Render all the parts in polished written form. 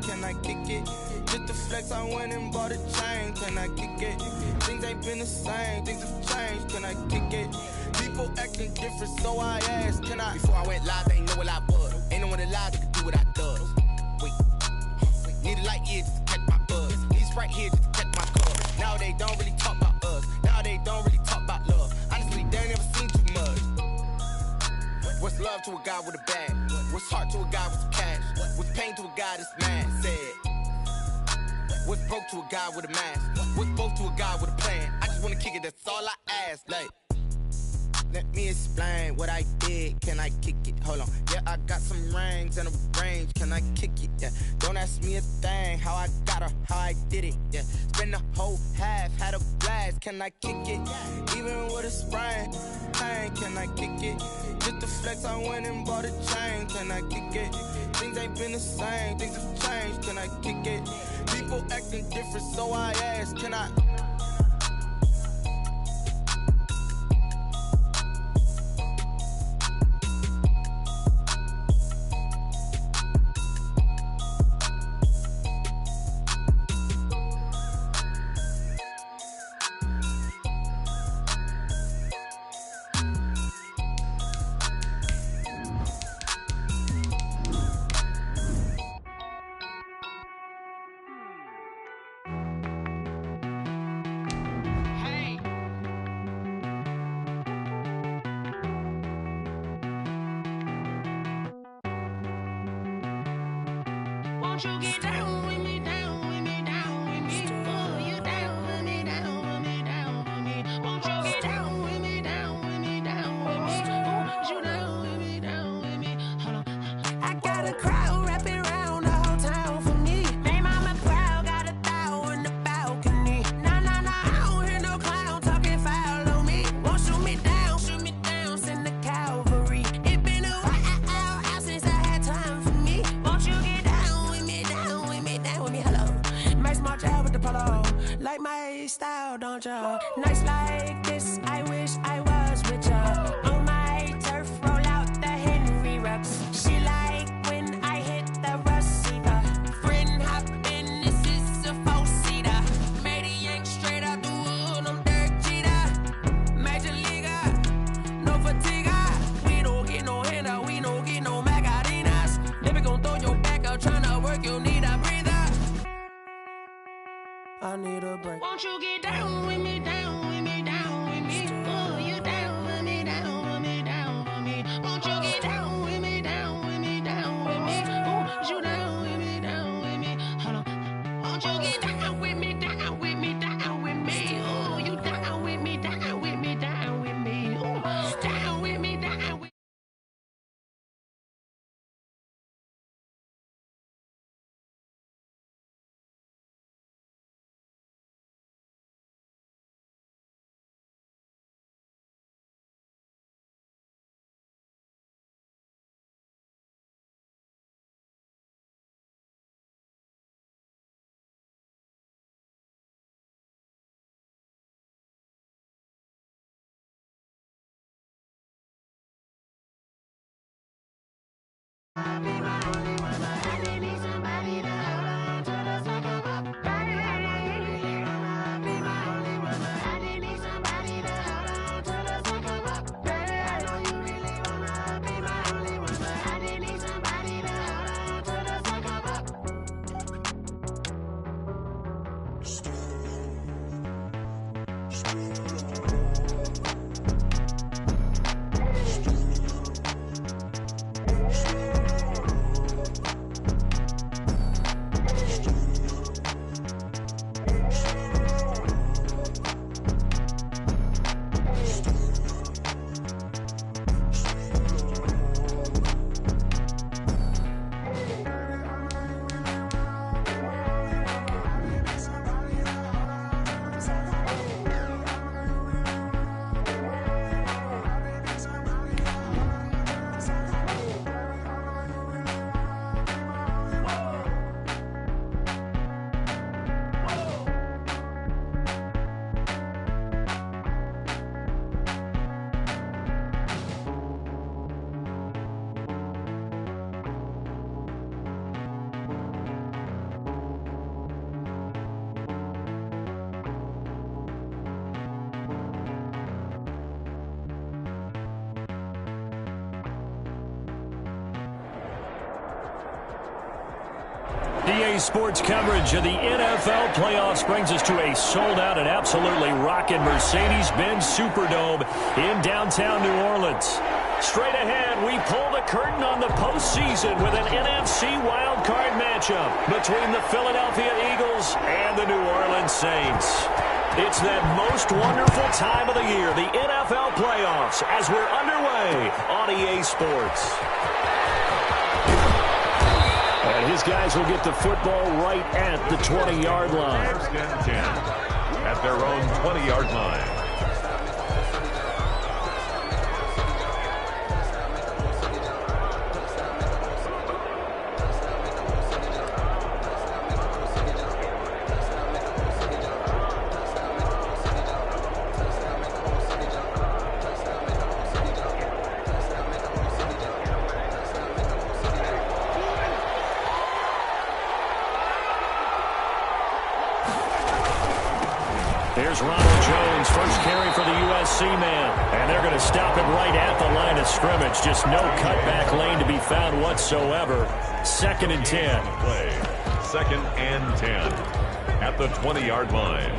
sign, can I kick it? Just the flex, I went and bought a chain, can I kick it? Things ain't been the same, things have changed, can I kick it? People acting different, so I asked, can I? Before I went live, they ain't know what I was. Ain't no one alive that could do what I does. Wait, need a light here just to catch my buzz. Need Sprite here just to catch my cuz. Now they don't really talk about us. Now they don't really talk about love. Honestly, they ain't never seen too much. What's love to a guy with a bag? What's heart to a guy with some cash? What's pain to a guy that's mad? Said. What's broke to a guy with a mask? What's both to a guy with a plan? I just wanna kick it, that's all I ask. Like, let me explain what I did. Can I kick it? Hold on. Yeah, I got some rings and a range. Can I kick it? Yeah. Don't ask me a thing. How I got her, how I did it. Yeah. Spend the whole half, had a blast. Can I kick it? Even with a sprain, pain. Can I kick it? Just the flex, I went and bought a chain. Can I kick it? Things ain't been the same. Things have changed. Can I kick it? People acting different, so I ask. Can I? Won't you get down with me, down with me, down with me? Oh, you down with me, down with me, down with me. Won't you get down with me, down with me, down with me? Oh, you down with me, down with me? Hold on. I got a crowd wrapping around the whole town for me. Made mama proud, got a thou in the balcony. Nah, nah, nah, I don't hear no clown talking foul on me. Won't shoot me down, send the cavalry. It been a while since I had time for me. Won't you get down with me, down with me, down with me? Hello. Max my job with the polo. Like my style, don't ya? Nights like this, I wish I was with ya. On my turf, roll out the Henry rocks. She like when I hit the receiver. Friend hop in, this is a four-seater. Made a yank straight out the wood, I'm dirt cheater. Major leaguer, no fatigue. We don't get no handout, we don't get no magarinas. Never gon' throw your back out, tryna work, you need a breather. I need a break. Won't you get down with me, down with me, down with me? Oh, you down with me, down with me, down with me? Won't you get down with me, down with me, down with me? Oh, you down with me, down with me? Hold on. Won't you get down with me, down with me, down with me? Oh, you down with me, down with me, down with me? Oh, down with me, down with me. EA Sports coverage of the NFL playoffs brings us to a sold-out and absolutely rocking Mercedes-Benz Superdome in downtown New Orleans. Straight ahead, we pull the curtain on the postseason with an NFC wildcard matchup between the Philadelphia Eagles and the New Orleans Saints. It's that most wonderful time of the year, the NFL playoffs, as we're underway on EA Sports. And his guys will get the football right at the 20-yard line. First and 10 at their own 20-yard line. Here's Ronald Jones, first carry for the USC man. And they're going to stop it right at the line of scrimmage. Just no cutback lane to be found whatsoever. 2nd and 10. Play. 2nd and 10 at the 20-yard line.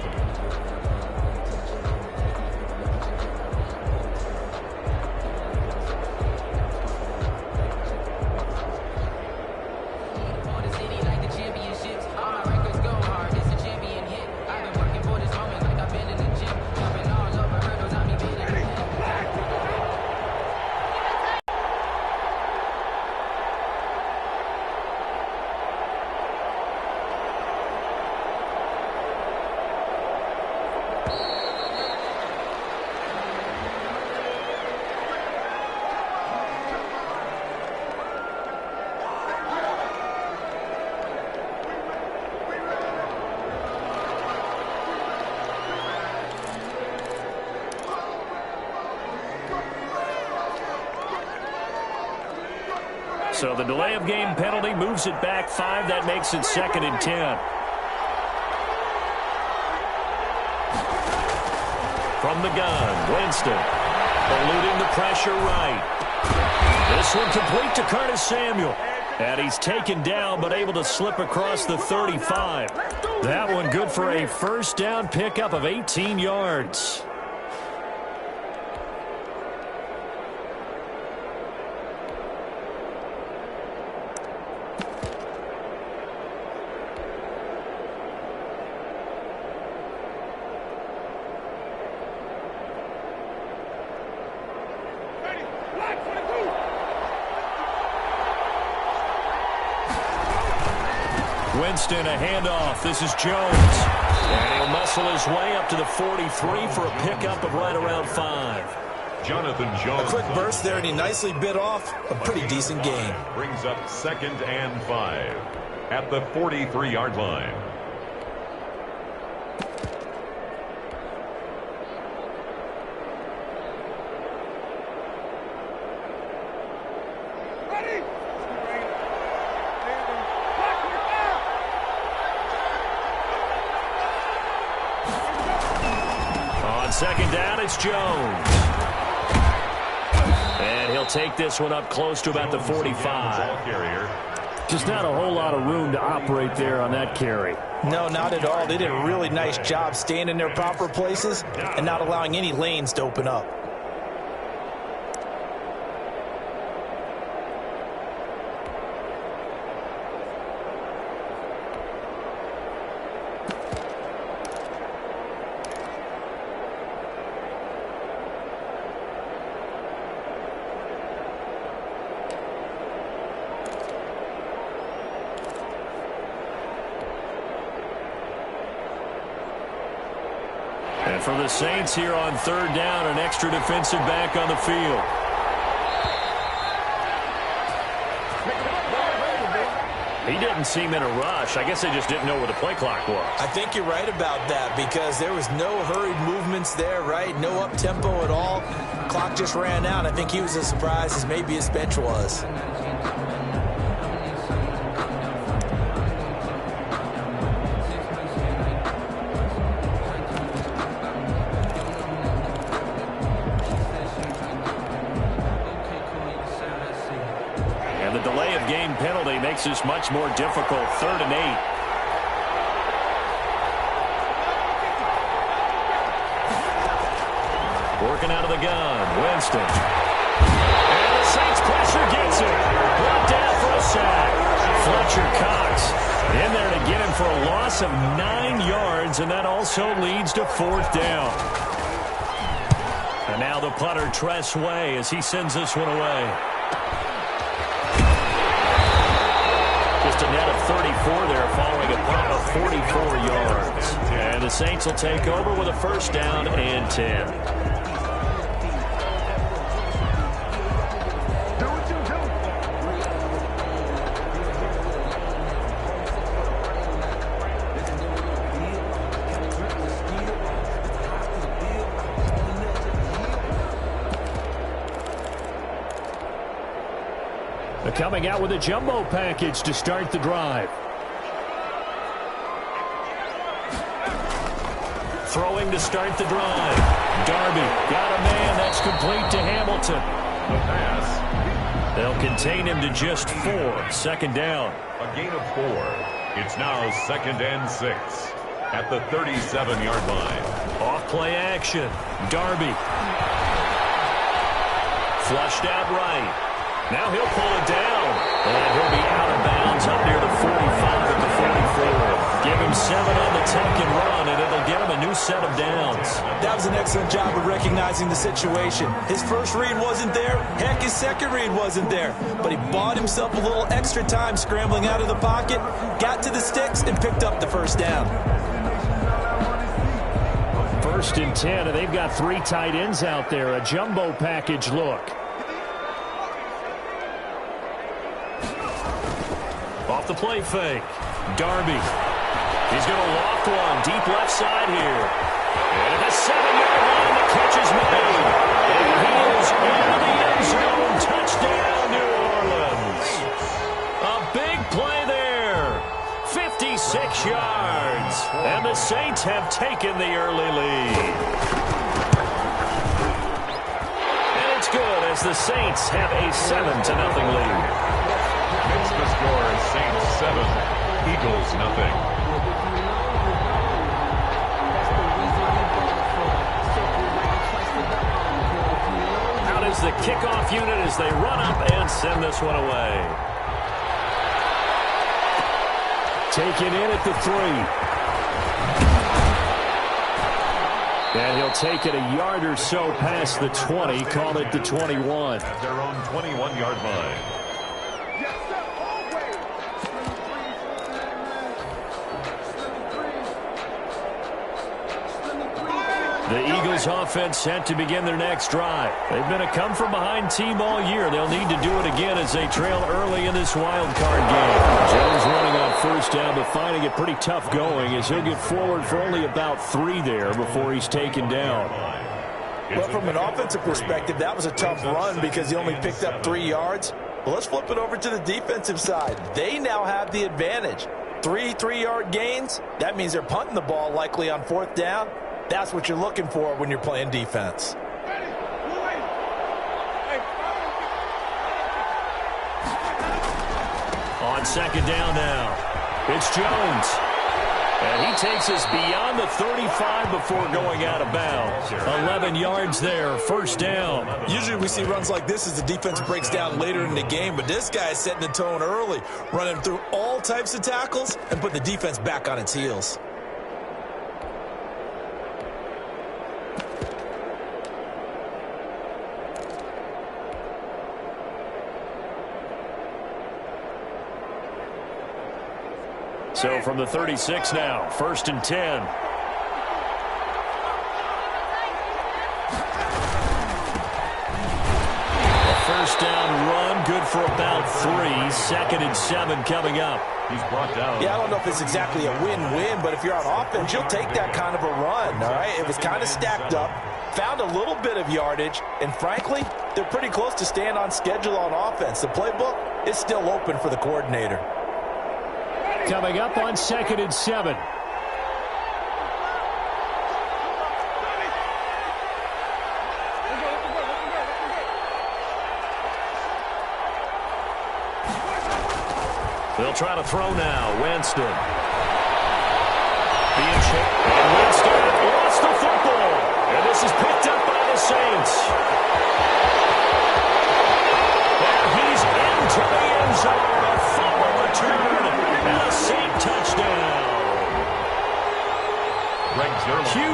So the delay of game penalty moves it back 5. That makes it 2nd and 10. From the gun, Winston. Eluding the pressure right. This one complete to Curtis Samuel. And he's taken down but able to slip across the 35. That one good for a first down pickup of 18 yards. Winston, a handoff. This is Jones. And he'll muscle his way up to the 43 for a pickup of right around 5. Jonathan Jones. A quick burst there, and he nicely bit off a pretty decent gain. Brings up 2nd and 5 at the 43-yard line. On 2nd down, it's Jones. And he'll take this one up close to about the 45. Just not a whole lot of room to operate there on that carry. No, not at all. They did a really nice job staying in their proper places and not allowing any lanes to open up. And for the Saints here on 3rd down, an extra defensive back on the field. He didn't seem in a rush. I guess they just didn't know where the play clock was. I think you're right about that because there was no hurried movements there, right? No up-tempo at all. Clock just ran out. I think he was as surprised as maybe his bench was. penalty makes this much more difficult. 3rd and 8. Working out of the gun, Winston. And the Saints pressure gets it. Brought down for a sack. Fletcher Cox in there to get him for a loss of 9 yards, and that also leads to 4th down. And now the punter, Tress Way, as he sends this one away. Just a net of 34 there following a punt of 44 yards. And the Saints will take over with a 1st down and 10. Coming out with a jumbo package to start the drive. Throwing to start the drive. Darby got a man. That's complete to Hamilton. The pass. They'll contain him to just 4. 2nd down. A gain of 4. It's now 2nd and 6 at the 37-yard line. Off play action. Darby. Flushed out right. Now he'll pull it down, and he'll be out of bounds up near the 45 at the 44. Give him 7 on the tuck and run, and it'll get him a new set of downs. That was an excellent job of recognizing the situation. His first read wasn't there. Heck, his second read wasn't there. But he bought himself a little extra time scrambling out of the pocket, got to the sticks, and picked up the 1st down. 1st and 10, and they've got 3 tight ends out there. A jumbo package look. Off the play fake. Darby. He's going to loft one. Deep left side here. And at the 7-yard line, the catch is made. And he is into the end zone. Touchdown, New Orleans. A big play there. 56 yards. And the Saints have taken the early lead. And it's good as the Saints have a 7-0 lead. Makes the score Saints 7, Eagles nothing. Out is the kickoff unit as they run up and send this one away. Taken in at the 3. And he'll take it a yard or so past the 20, call it the 21. At their own 21-yard line. The Eagles offense set to begin their next drive. They've been a come-from-behind team all year. They'll need to do it again as they trail early in this wild card game. Jones running on 1st down, but finding it pretty tough going as he'll get forward for only about 3 there before he's taken down. Well, from an offensive perspective, that was a tough run because he only picked up 3 yards. Well, let's flip it over to the defensive side. They now have the advantage. 3 3-yard gains. That means they're punting the ball likely on 4th down. That's what you're looking for when you're playing defense. On 2nd down now, it's Jones. And he takes us beyond the 35 before going out of bounds. 11 yards there, 1st down. Usually we see runs like this as the defense breaks down later in the game, but this guy is setting the tone early, running through all types of tackles and put the defense back on its heels. So from the 36 now, 1st and 10. A 1st down run, good for about 3. 2nd and 7 coming up. He's brought down. Yeah, I don't know if it's exactly a win-win, but if you're on offense, you'll take that kind of a run, all right? It was kind of stacked up, found a little bit of yardage, and frankly, they're pretty close to staying on schedule on offense. The playbook is still open for the coordinator. Coming up on 2nd and 7. They'll try to throw now. Winston. Being checked. And Winston lost the football. And this is picked up by the Saints. And he's into the end zone. A fumble return. And a Saint touchdown.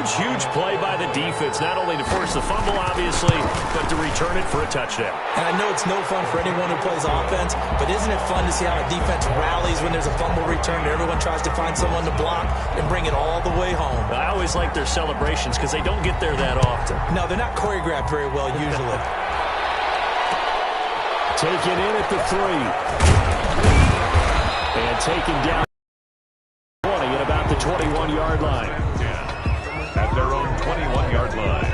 Huge play by the defense, not only to force the fumble, obviously, but to return it for a touchdown. And I know it's no fun for anyone who plays offense, but isn't it fun to see how a defense rallies when there's a fumble return and everyone tries to find someone to block and bring it all the way home? I always like their celebrations because they don't get there that often. No, they're not choreographed very well usually. Taken in at the 3. And taken down 20 at about the 21-yard line. At their own 21-yard line.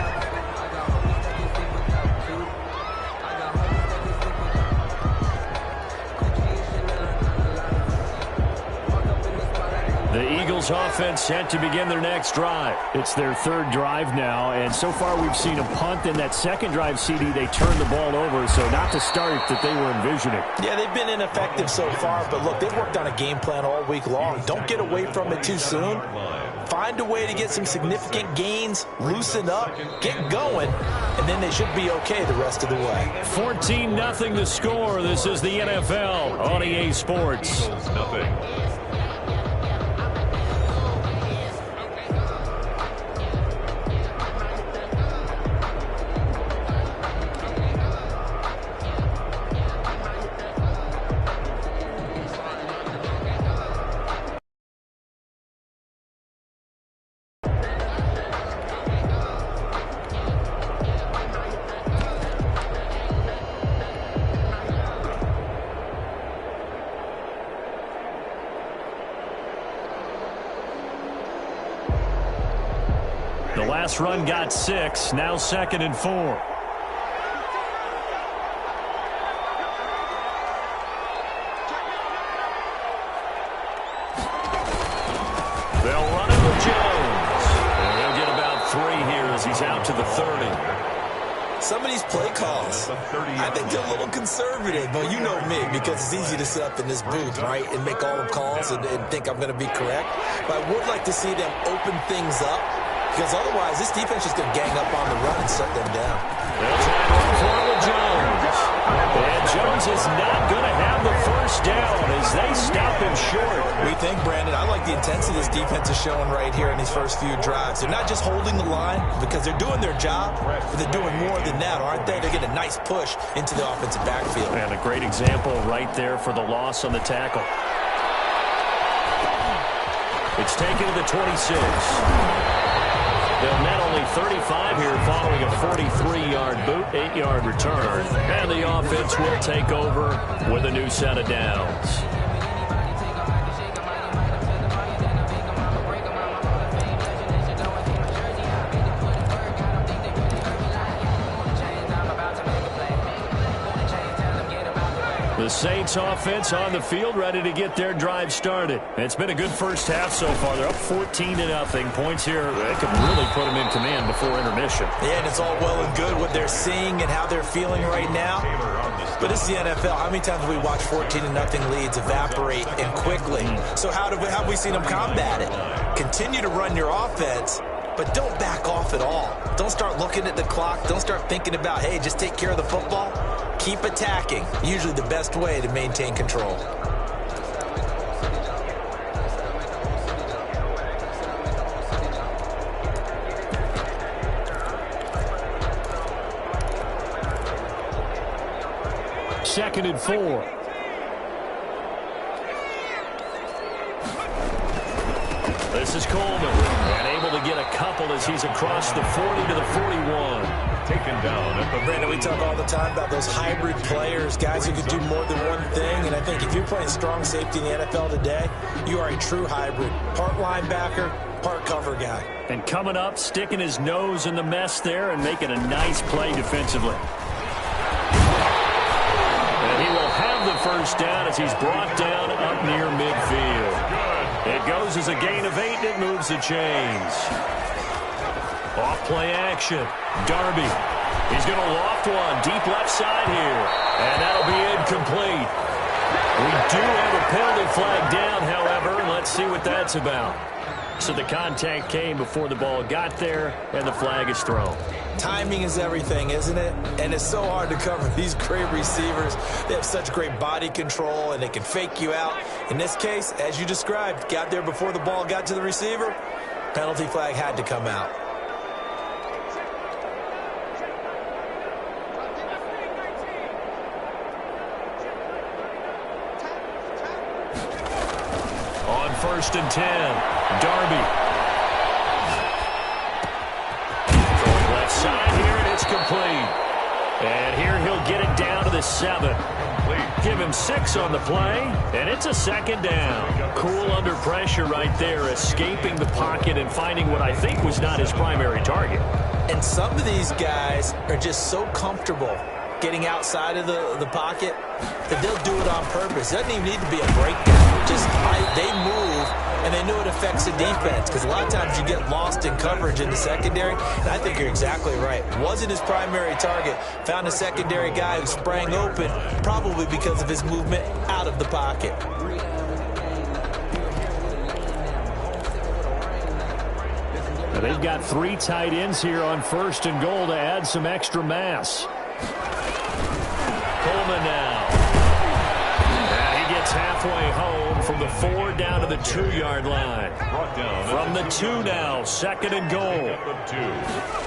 The Eagles offense set to begin their next drive. It's their third drive now, and so far we've seen a punt. In that second drive, CD, they turned the ball over, so not the start that they were envisioning. Yeah, they've been ineffective so far, but look, they've worked on a game plan all week long. Don't get away from it too soon. Find a way to get some significant gains, loosen up, get going, and then they should be okay the rest of the way. 14-0 the score. This is the NFL on EA Sports. Nothing. The last run got 6, now 2nd and 4. They'll run it with Jones. And he'll get about 3 here as he's out to the 30. Some of these play calls, I think they're a little conservative, but you know me, because it's easy to sit up in this booth, right, and make all the calls and think I'm going to be correct. But I would like to see them open things up, because otherwise this defense is going to gang up on the run and shut them down. They'll try to run for it with Jones. And Jones is not going to have the first down as they stop him short. We think, Brandon, I like the intensity this defense is showing right here in these first few drives. They're not just holding the line because they're doing their job, but they're doing more than that, aren't they? They're getting a nice push into the offensive backfield. And a great example right there for the loss on the tackle. It's taken to the 26. They'll net only 35 here following a 43-yard boot, 8-yard return. And the offense will take over with a new set of downs. The Saints offense on the field, ready to get their drive started. It's been a good first half so far. They're up 14-0. Points here that could really put them in command before intermission. Yeah, and it's all well and good what they're seeing and how they're feeling right now. But it's the NFL. How many times have we watched 14-0 leads evaporate and quickly? So how have we seen them combat it? Continue to run your offense, but don't back off at all. Don't start looking at the clock. Don't start thinking about, hey, just take care of the football. Keep attacking. Usually the best way to maintain control. Second and 4. This is Coleman, and able to get a couple as he's across the 40 to the 41. Taken down at the... Brandon, we talk all the time about those hybrid players, guys who can do more than one thing, and I think if you're playing strong safety in the NFL today, you are a true hybrid. Part linebacker, part cover guy. And coming up, sticking his nose in the mess there and making a nice play defensively. And he will have the first down as he's brought down up near midfield. It goes as a gain of 8, and it moves the chains. Off-play action. Darby. He's going to loft one deep left side here. And that'll be incomplete. We do have a penalty flag down, however, and let's see what that's about. So the contact came before the ball got there, and the flag is thrown. Timing is everything, isn't it? And it's so hard to cover these great receivers. They have such great body control, and they can fake you out. In this case, as you described, got there before the ball got to the receiver. Penalty flag had to come out. On 1st and 10, Darby. Going left side here, and it's complete. And here he'll get it down to the 7. Give him 6 on the play, and it's a 2nd down. Cool under pressure right there, escaping the pocket and finding what I think was not his primary target. And some of these guys are just so comfortable getting outside of the pocket that they'll do it on purpose. It doesn't even need to be a breakdown. Just they move, and they know it affects the defense, because a lot of times you get lost in coverage in the secondary, and I think you're exactly right. Wasn't his primary target. Found a secondary guy who sprang open, probably because of his movement out of the pocket. Now they've got 3 tight ends here on 1st and goal to add some extra mass. Coleman now. And he gets halfway home from the 4 down to the 2-yard line. From the 2 now, 2nd and goal.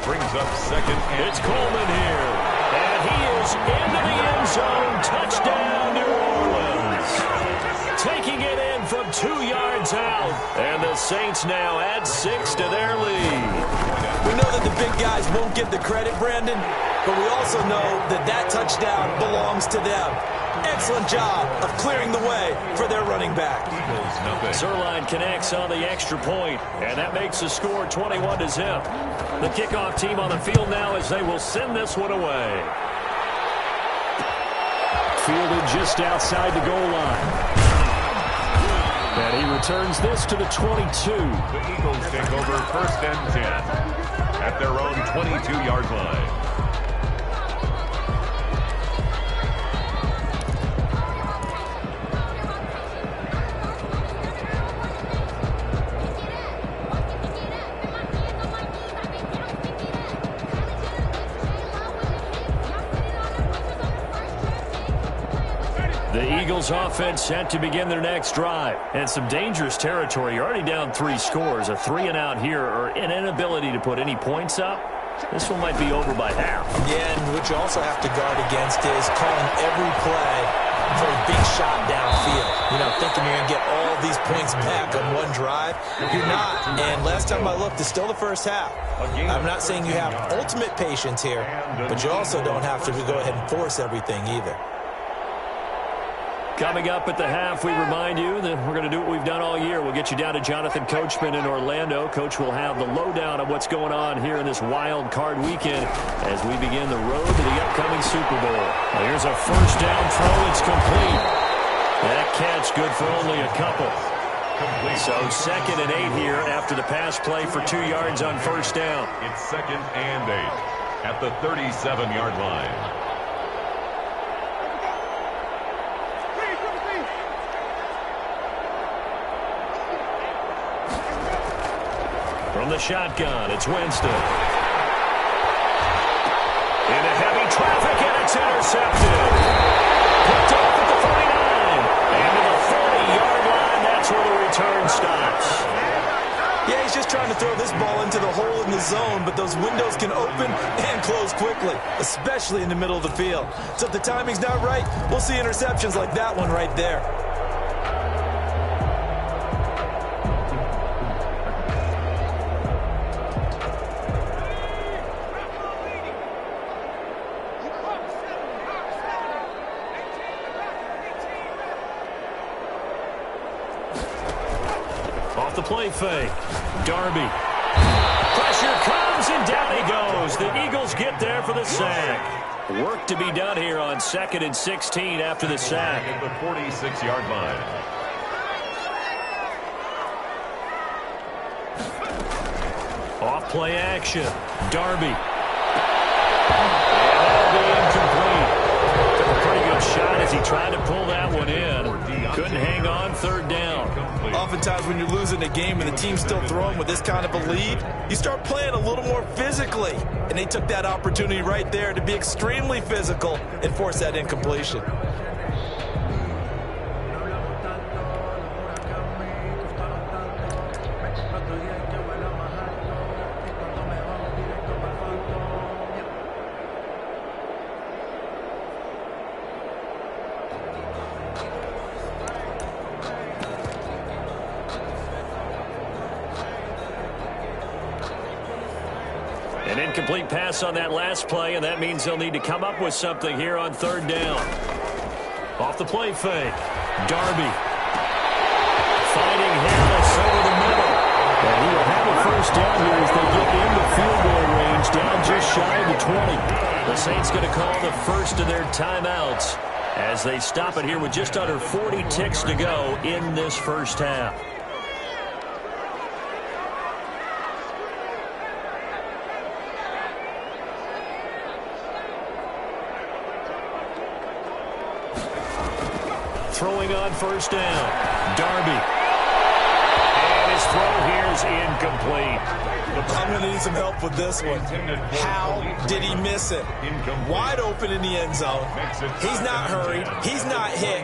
Brings up 2nd and it's Coleman here. And he is into the end zone. Touchdown, New Orleans. Taking it in from 2 yards out. And the Saints now add 6 to their lead. We know that the big guys won't get the credit, Brandon, but we also know that that touchdown belongs to them. Excellent job of clearing the way for their running back. Zerline connects on the extra point, and that makes the score 21-0. The kickoff team on the field now as they will send this one away. Fielded just outside the goal line. And he returns this to the 22. The Eagles take over 1st and 10 at their own 22-yard line. The Eagles offense set to begin their next drive. And some dangerous territory. You're already down 3 scores. A 3 and out here, or an inability to put any points up. This one might be over by half. Yeah, and what you also have to guard against is calling every play for a big shot downfield. You know, thinking you're going to get all these points back on one drive. You're not. And last time I looked, it's still the first half. I'm not saying you have ultimate patience here, but you also don't have to go ahead and force everything either. Coming up at the half, we remind you that we're going to do what we've done all year. We'll get you down to Jonathan Coachman in Orlando. Coach will have the lowdown of what's going on here in this wild card weekend as we begin the road to the upcoming Super Bowl. Now here's a 1st down throw. It's complete. That catch good for only a couple. So 2nd and 8 here after the pass play for 2 yards on 1st down. It's 2nd and 8 at the 37-yard line. From the shotgun, it's Winston. Into heavy traffic, and it's intercepted. Picked off at the 49. And to the 40-yard line, that's where the return stops. Yeah, he's just trying to throw this ball into the hole in the zone, but those windows can open and close quickly, especially in the middle of the field. So if the timing's not right, we'll see interceptions like that one right there. The play fake. Darby. Pressure comes, and down he goes. The Eagles get there for the sack. Work to be done here on 2nd and 16 after the sack. At the 46-yard line. Off play action. Darby. And that'll be incomplete. Took a pretty good shot as he tried to pull that one in. Couldn't hang on, third down. Oftentimes when you're losing a game and the team's still throwing with this kind of a lead, you start playing a little more physically. And they took that opportunity right there to be extremely physical and force that incompletion. An incomplete pass on that last play, and that means they'll need to come up with something here on third down. Off the play fake. Darby. Fighting Harris over the middle. And he will have a first down here as they get into field goal range, down just shy of the 20. The Saints going to call the first of their timeouts as they stop it here with just under 40 ticks to go in this first half. Throwing on first down. Darby. And his throw here is incomplete. I'm going to need some help with this one. How did he miss it? Wide open in the end zone. He's not hurried. He's not hit.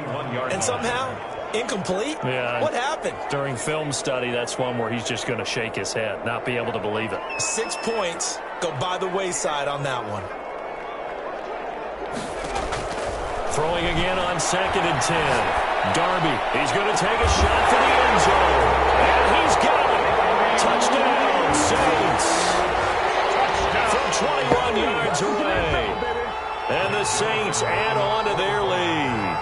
And somehow, incomplete? Yeah. What happened? During film study, that's one where he's just going to shake his head, not be able to believe it. 6 points go by the wayside on that one. Throwing again on 2nd and 10. Darby, he's going to take a shot for the end zone. And he's got it. Touchdown, Saints. From 21 yards away. And the Saints add on to their lead.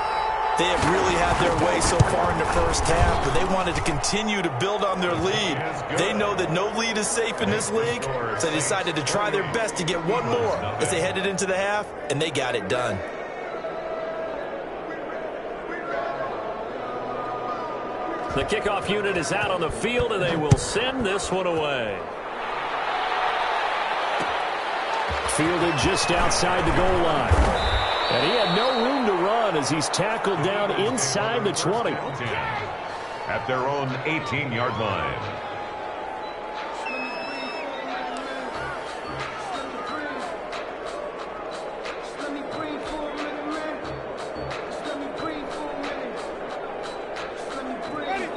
They have really had their way so far in the first half, but they wanted to continue to build on their lead. They know that no lead is safe in this league, so they decided to try their best to get one more as they headed into the half, and they got it done. The kickoff unit is out on the field, and they will send this one away. Fielded just outside the goal line. And he had no room to run as he's tackled down inside the 20. At their own 18-yard line.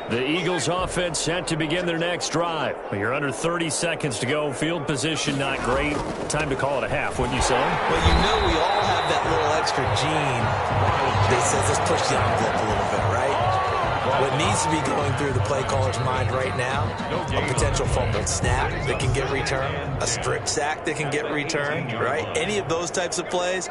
The Eagles offense set to begin their next drive. You're under 30 seconds to go. Field position not great. Time to call it a half, wouldn't you say? Well, you know we all have that little extra gene that says let's push the envelope a little bit, right? What needs to be going through the play caller's mind right now, a potential fumbled snap that can get returned, a strip sack that can get returned, right? Any of those types of plays,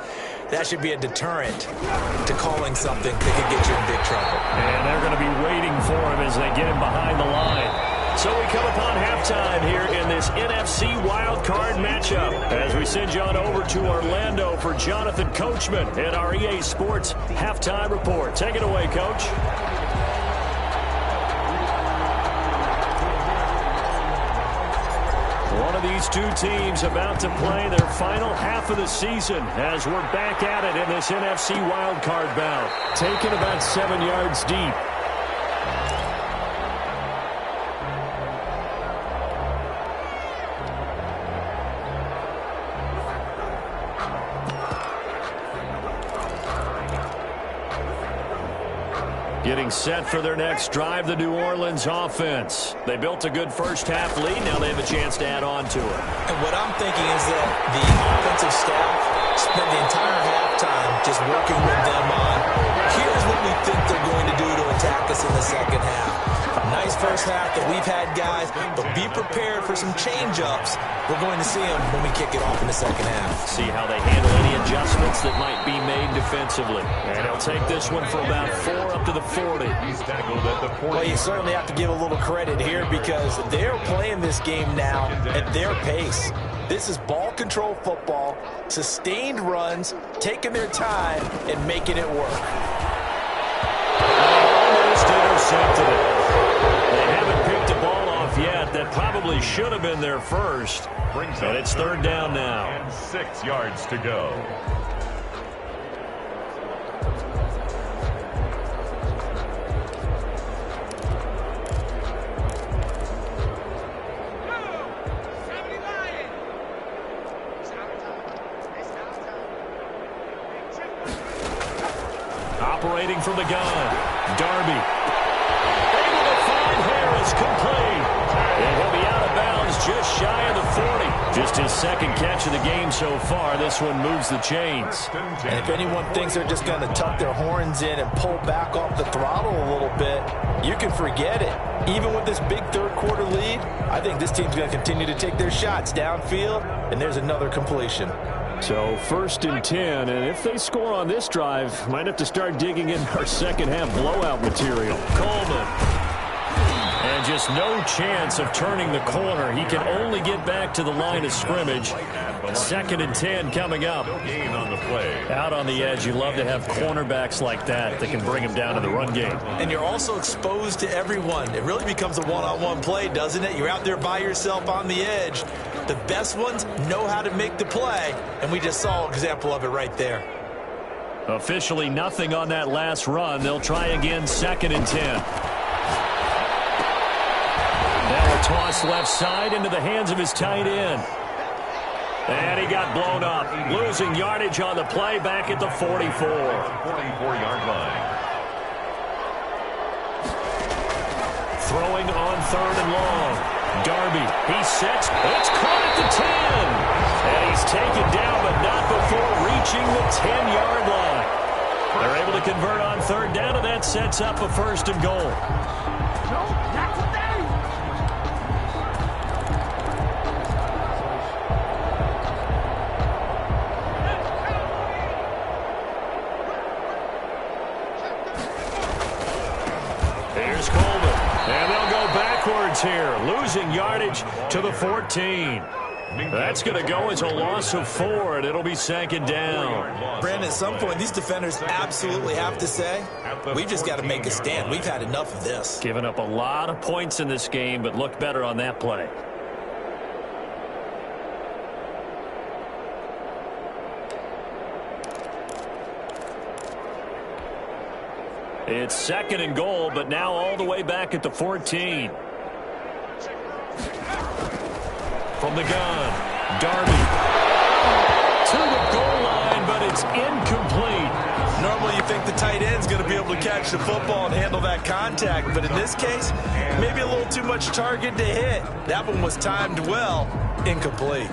that should be a deterrent to calling something that could get you in big trouble. And they're going to be waiting for him as they get him behind the line. So we come upon halftime here in this NFC wildcard matchup as we send you on over to Orlando for Jonathan Coachman at our EA Sports Halftime Report. Take it away, Coach. One of these two teams about to play their final half of the season as we're back at it in this NFC wildcard bout. Taken about 7 yards deep. Getting set for their next drive, the New Orleans offense. They built a good first half lead. Now they have a chance to add on to it. And what I'm thinking is that the offensive staff spent the entire halftime just working with them on, here's what we think they're going to do to attack us in the second half. Nice first half that we've had, guys, but be prepared for some change-ups. We're going to see them when we kick it off in the second half. See how they handle any adjustments that might be made defensively. And he'll take this one for about 4 up to the 40. He's tackled at the 40. Well, you certainly have to give a little credit here because they're playing this game now at their pace. This is ball control football, sustained runs, taking their time, and making it work. Almost intercepted it. They haven't picked the ball off yet. That probably should have been their first. And it's third down now. And 6 yards to go. from the gun. Darby. Able to find Harris, complete. And he'll be out of bounds just shy of the 40. Just his second catch of the game so far. This one moves the chains. And if anyone thinks they're just going to tuck their horns in and pull back off the throttle a little bit, you can forget it. Even with this big third-quarter lead, I think this team's going to continue to take their shots downfield, and there's another completion. So 1st and 10, and if they score on this drive, might have to start digging in our second-half blowout material. Coleman. And just no chance of turning the corner. He can only get back to the line of scrimmage. 2nd and 10 coming up. Out on the edge, you love to have cornerbacks like that that can bring him down to the run game. And you're also exposed to everyone. It really becomes a one-on-one play, doesn't it? You're out there by yourself on the edge. The best ones know how to make the play, and we just saw an example of it right there. Officially nothing on that last run. They'll try again, 2nd and 10. Now a toss left side into the hands of his tight end. And he got blown up. Losing yardage on the play back at the 44. 44-yard line. Throwing on 3rd and long. Darby, he sets. It's caught at the 10. And he's taken down, but not before reaching the 10-yard line. They're able to convert on 3rd down, and that sets up a 1st and goal. Here's Coleman, and they'll go backwards here, losing yardage to the 14. That's going to go as a loss of 4, and it'll be 2nd down. Brandon, at some point, these defenders absolutely have to say, we've just got to make a stand. We've had enough of this. Given up a lot of points in this game, but looked better on that play. It's 2nd and goal, but now all the way back at the 14. From the gun, Darby. To the goal line, but it's incomplete. Normally you think the tight end's going to be able to catch the football and handle that contact, but in this case, maybe a little too much target to hit. That one was timed well, incomplete.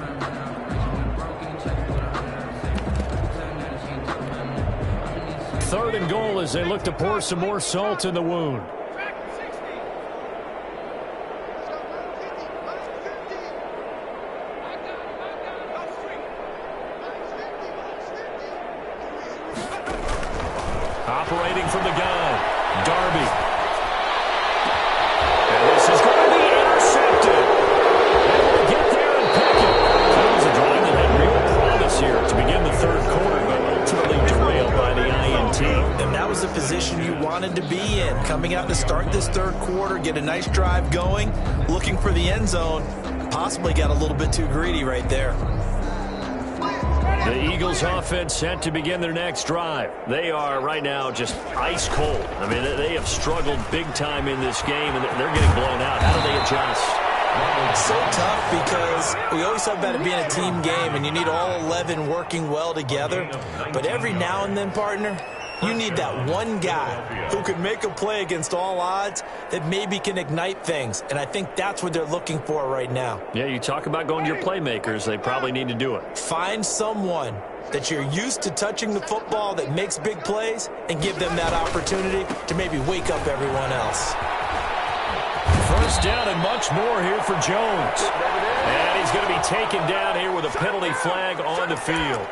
Third and goal as they look to pour some more salt in the wound. Operating from the gun, Darby. And this is going to be intercepted. And we'll get there and pick it. That was a drive that had real promise here to begin the 3rd quarter, but ultimately derailed by the INT. And that was the position you wanted to be in. Coming out to start this 3rd quarter, get a nice drive going, looking for the end zone. Possibly got a little bit too greedy right there. The Eagles offense set to begin their next drive. They are right now just ice cold. I mean, they have struggled big time in this game, and they're getting blown out. How do they adjust? So tough because we always talk about it being a team game, and you need all 11 working well together. But every now and then, partner, you need that one guy who can make a play against all odds that maybe can ignite things. And I think that's what they're looking for right now. Yeah, you talk about going to your playmakers. They probably need to do it. Find someone that you're used to touching the football that makes big plays and give them that opportunity to maybe wake up everyone else. 1st down and much more here for Jones. And he's going to be taken down here with a penalty flag on the field.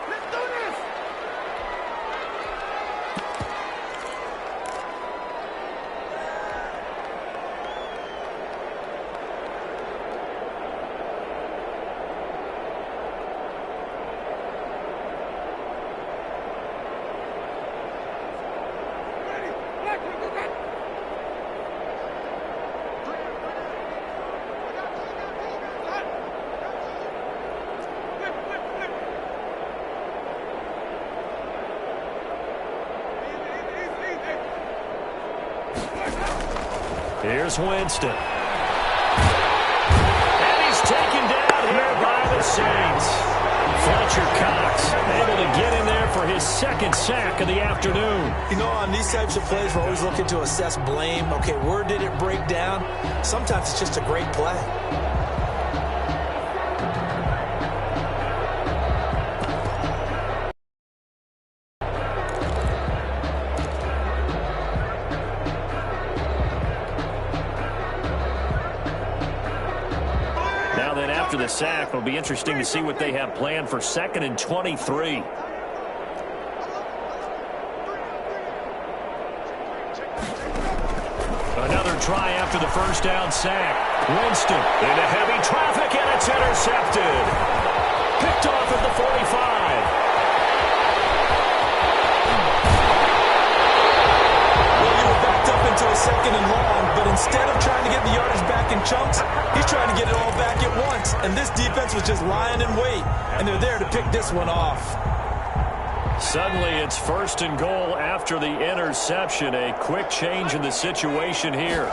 Here's Winston. And he's taken down here by the Saints. Fletcher Cox able to get in there for his second sack of the afternoon. You know, on these types of plays, we're always looking to assess blame. Okay, where did it break down? Sometimes it's just a great play. After the sack, it'll be interesting to see what they have planned for 2nd and 23. Another try after the first down sack. Winston into heavy traffic, and it's intercepted. Picked off at the 45. Into a 2nd and long, but instead of trying to get the yardage back in chunks, he's trying to get it all back at once. And this defense was just lying in wait, and they're there to pick this one off. Suddenly, it's 1st and goal after the interception. A quick change in the situation here.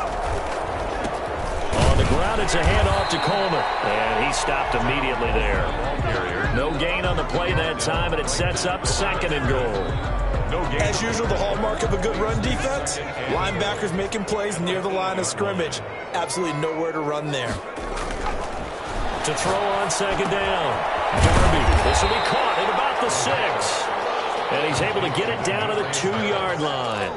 On the ground, it's a handoff to Coleman, and he stopped immediately there. No gain on the play that time, and it sets up 2nd and goal. As usual, the hallmark of a good run defense, linebackers making plays near the line of scrimmage. Absolutely nowhere to run there. To throw on 2nd down. Darby, this will be caught at about the 6. And he's able to get it down to the 2-yard line.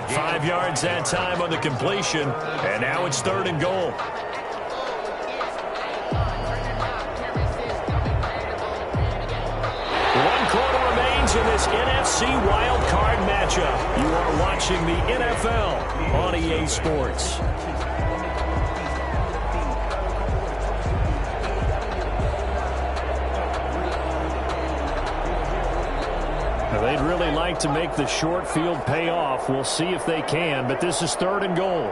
5 yards that time on the completion, and now it's 3rd and goal. In this NFC Wild Card matchup, you are watching the NFL on EA Sports. They'd really like to make the short field pay off. We'll see if they can, but this is 3rd and goal.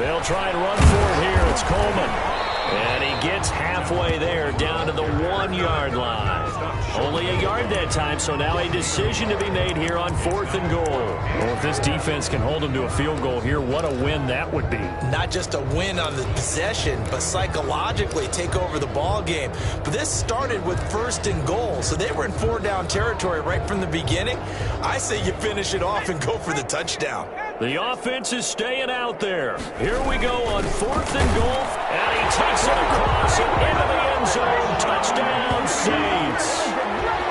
They'll try and run for it here. It's Coleman. And he gets halfway there, down to the 1-yard line. Only a yard that time, so now a decision to be made here on 4th and goal. Well, if this defense can hold them to a field goal here, what a win that would be. Not just a win on the possession, but psychologically take over the ball game. But this started with 1st and goal, so they were in 4-down territory right from the beginning. I say you finish it off and go for the touchdown. The offense is staying out there. Here we go on 4th and goal, and he takes it across and into the end zone. Touchdown, Saints.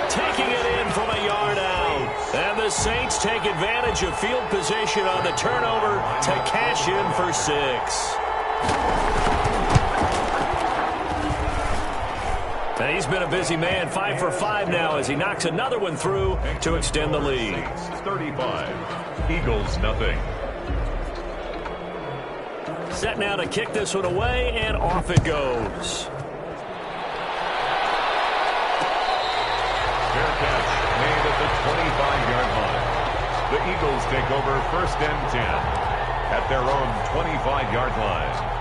Taking it in from a yard out. And the Saints take advantage of field position on the turnover to cash in for 6. And he's been a busy man, 5 for 5 now as he knocks another one through to extend the lead. 35, Eagles nothing. Set now to kick this one away, and off it goes. Fair catch made at the 25-yard line. The Eagles take over 1st and 10 at their own 25-yard line.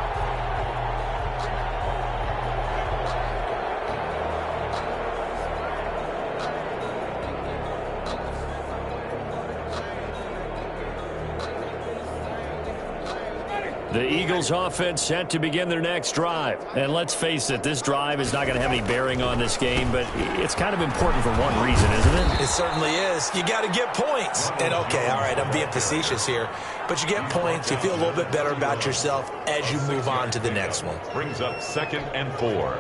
The Eagles offense set to begin their next drive. And let's face it, this drive is not going to have any bearing on this game, but it's kind of important for one reason, isn't it? It certainly is. You got to get points. And okay, all right, I'm being facetious here, but you get points, you feel a little bit better about yourself as you move on to the next one. Brings up 2nd and 4.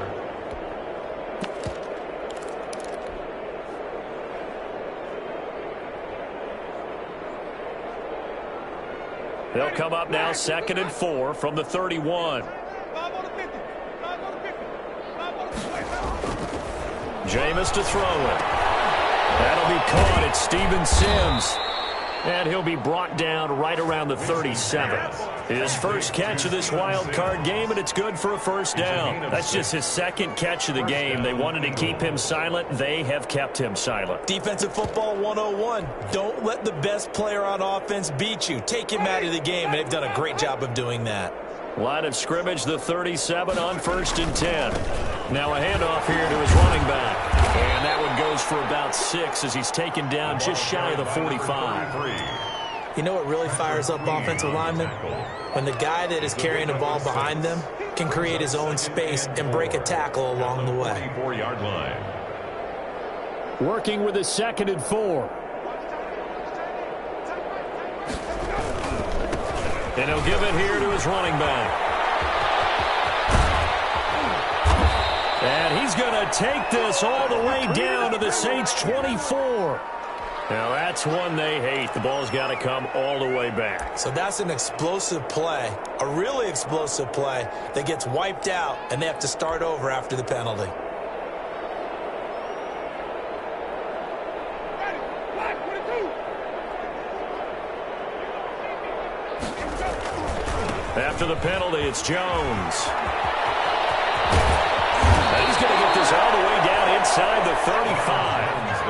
They'll come up now 2nd and 4 from the 31. Jameis to throw it. That'll be caught. It's Steven Sims. And he'll be brought down right around the 37. His first catch of this wild card game, and it's good for a 1st down. That's just his 2nd catch of the game. They wanted to keep him silent. They have kept him silent. Defensive football 101. Don't let the best player on offense beat you. Take him out of the game, and they've done a great job of doing that. Line of scrimmage, the 37 on 1st and 10. Now a handoff here to his running back. And that one goes for about 6 as he's taken down just shy of the 45. You know what really fires up offensive linemen? When the guy that is carrying the ball behind them can create his own space and break a tackle along the way. 34-yard line. Working with a 2nd and 4. And he'll give it here to his running back. And he's going to take this all the way down to the Saints' 24. Now, that's one they hate. The ball's got to come all the way back. So that's an explosive play, a really explosive play that gets wiped out, and they have to start over after the penalty. After the penalty, it's Jones. And he's going to get this all the way down inside the 35.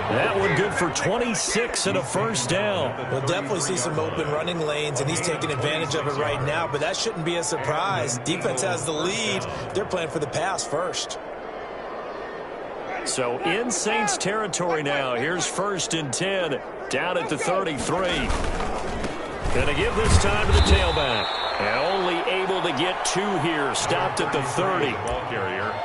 That one good for 26 and a first down. We'll definitely see some open running lanes, and he's taking advantage of it right now, but that shouldn't be a surprise. Defense has the lead. They're playing for the pass first. So in Saints territory now. Here's 1st and 10 down at the 33. Going to give this time to the tailback. And only able to get 2 here. Stopped at the 30.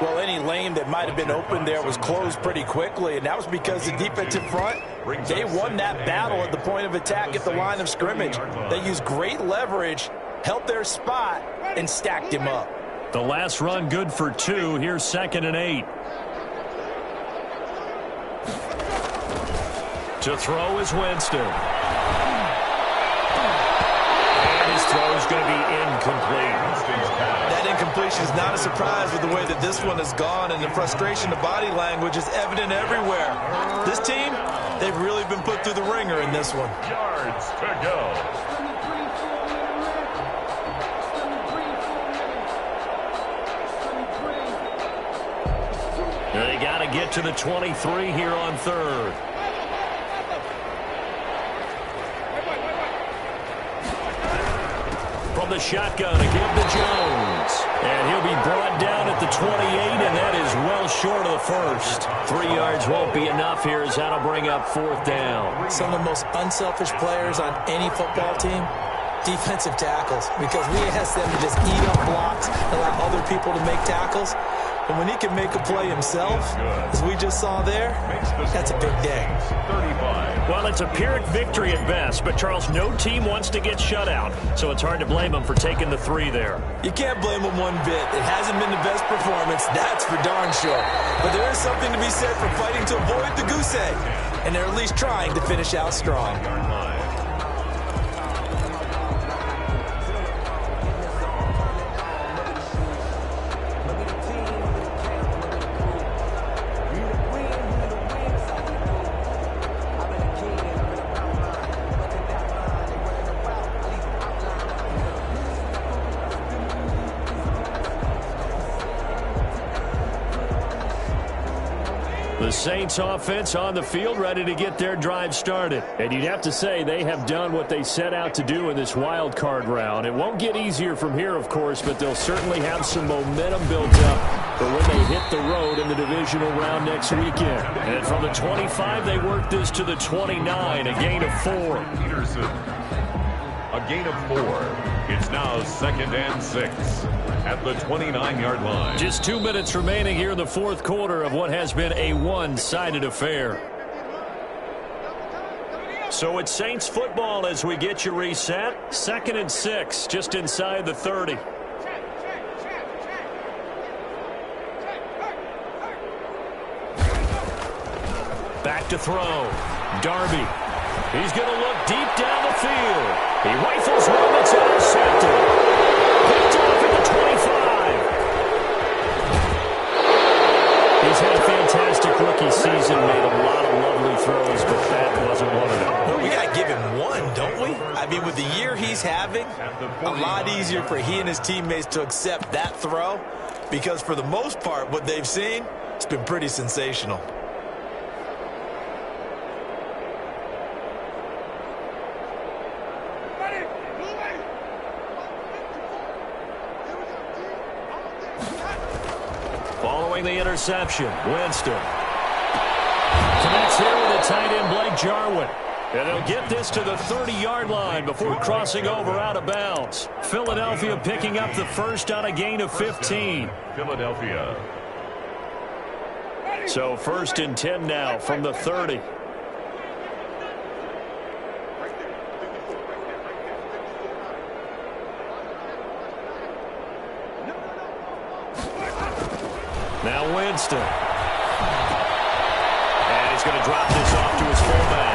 Well, any lane that might have been open there was closed pretty quickly, and that was because the defensive front, they won that battle at the point of attack at the line of scrimmage. They used great leverage, held their spot, and stacked him up. The last run good for 2. Here's 2nd and 8. To throw is Winston. Throw is going to be incomplete. That incompletion is not a surprise with the way that this one has gone, and the frustration, the body language is evident everywhere. This team, they've really been put through the ringer in this one. Yards to go. They got to get to the 23 here on 3rd. The shotgun to give to Jones. And he'll be brought down at the 28, and that is well short of the first. 3 yards won't be enough here as that'll bring up 4th down. Some of the most unselfish players on any football team, defensive tackles, because we ask them to just eat up blocks, allow other people to make tackles. And when he can make a play himself, as we just saw there, that's a big day. 35. Well, it's a Pyrrhic victory at best, but, Charles, no team wants to get shut out, so it's hard to blame them for taking the 3 there. You can't blame them one bit. It hasn't been the best performance, that's for darn sure. But there is something to be said for fighting to avoid the goose egg, and they're at least trying to finish out strong. The Saints offense on the field, ready to get their drive started. And you'd have to say they have done what they set out to do in this wild card round. It won't get easier from here, of course, but they'll certainly have some momentum built up for when they hit the road in the divisional round next weekend. And from the 25, they work this to the 29, a gain of 4. Peterson, a gain of 4. It's now 2nd and 6 at the 29-yard line. Just 2 minutes remaining here in the 4th quarter of what has been a one-sided affair. So it's Saints football as we get you reset. 2nd and 6, just inside the 30. Back to throw. Darby. He's going to look deep down the field. He rifles one that's intercepted. Picked off at the 25. He's had a fantastic rookie season, made a lot of lovely throws, but that wasn't one of them. Well, we got to give him one, don't we? I mean, with the year he's having, a lot easier for he and his teammates to accept that throw, because for the most part, what they've seen, it's been pretty sensational. Following the interception, Winston connects here with a tight end, Blake Jarwin. And they'll get this to the 30-yard line before crossing over out of bounds. Philadelphia picking up the first on a gain of 15. Philadelphia. So 1st and 10 now from the 30. Now Winston. And he's going to drop this off to his fullback.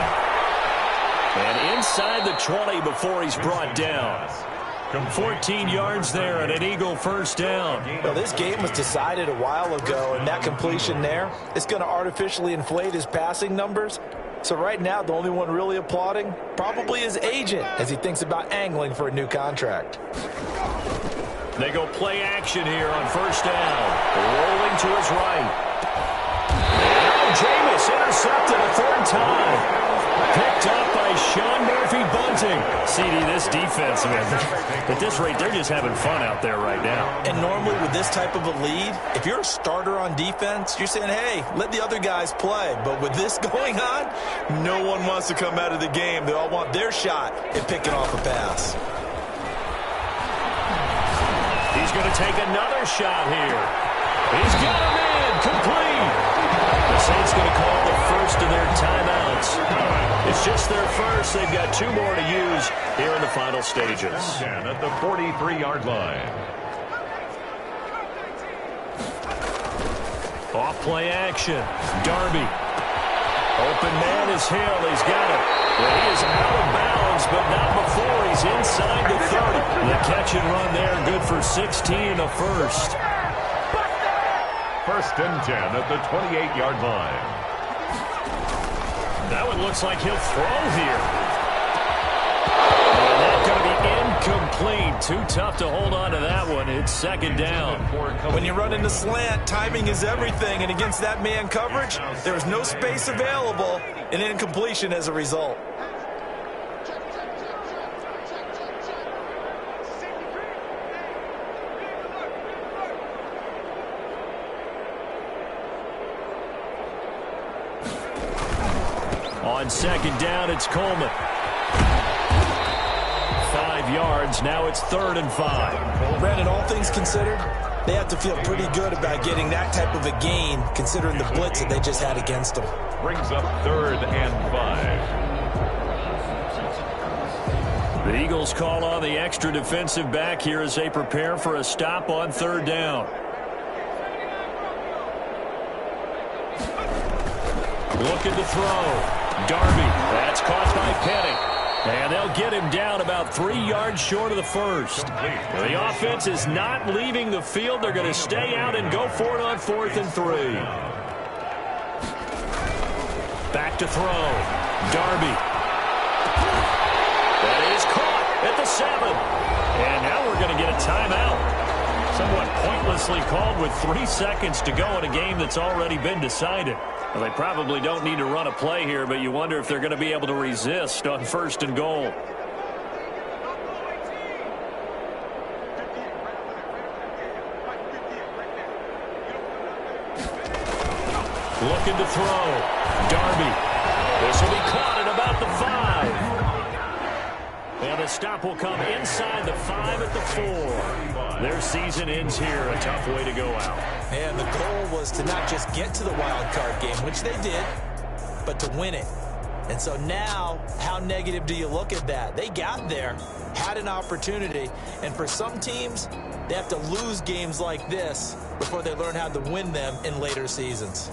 And inside the 20 before he's brought down. 14 yards there and an Eagle first down. Well, this game was decided a while ago, and that completion there is going to artificially inflate his passing numbers. So right now, the only one really applauding probably his agent as he thinks about angling for a new contract. They go play action here on first down. Rolling to his right. And Jameis intercepted a third time. Picked up by Sean Murphy-Bunting. CD, this defense, man, at this rate, they're just having fun out there right now. And normally with this type of a lead, if you're a starter on defense, you're saying, hey, let the other guys play. But with this going on, no one wants to come out of the game. They all want their shot at picking off a pass. He's going to take another shot here. He's got him in, complete. The Saints going to call the first of their timeouts. It's just their first. They've got 2 more to use here in the final stages. And at the 43-yard line. Off play action. Darby. Open man is Hill. He's got it. Well, he is out of bounds, but not before he's inside the 30. The catch and run there, good for 16, a first. 1st and 10 at the 28-yard line. That one looks like he'll throw here. And that's going to be incomplete. Too tough to hold on to that one. It's 2nd down. When you run into slant, timing is everything. And against that man coverage, there's no space available. An incompletion as a result. On 2nd down, it's Coleman. 5 yards. Now it's 3rd and 5. Brandon, all things considered, they have to feel pretty good about getting that type of a gain, considering the blitz that they just had against them. Brings up 3rd and 5. The Eagles call on the extra defensive back here as they prepare for a stop on 3rd down. Looking to throw. Darby, that's caught by Penning. And they'll get him down about 3 yards short of the first. The offense is not leaving the field. They're going to stay out and go for it on 4th and 3. Back to throw. Darby. That is caught at the 7. And now we're going to get a timeout. Somewhat pointlessly called with 3 seconds to go in a game that's already been decided. Well, they probably don't need to run a play here, but you wonder if they're going to be able to resist on 1st and goal. Looking to throw. Darby. This will be caught at about the 5. And the stop will come inside the 5 at the 4. Their season ends here. A tough way to go out. And the goal was to not just get to the wild card game, which they did, but to win it. And so now, how negative do you look at that? They got there, had an opportunity, and for some teams, they have to lose games like this before they learn how to win them in later seasons.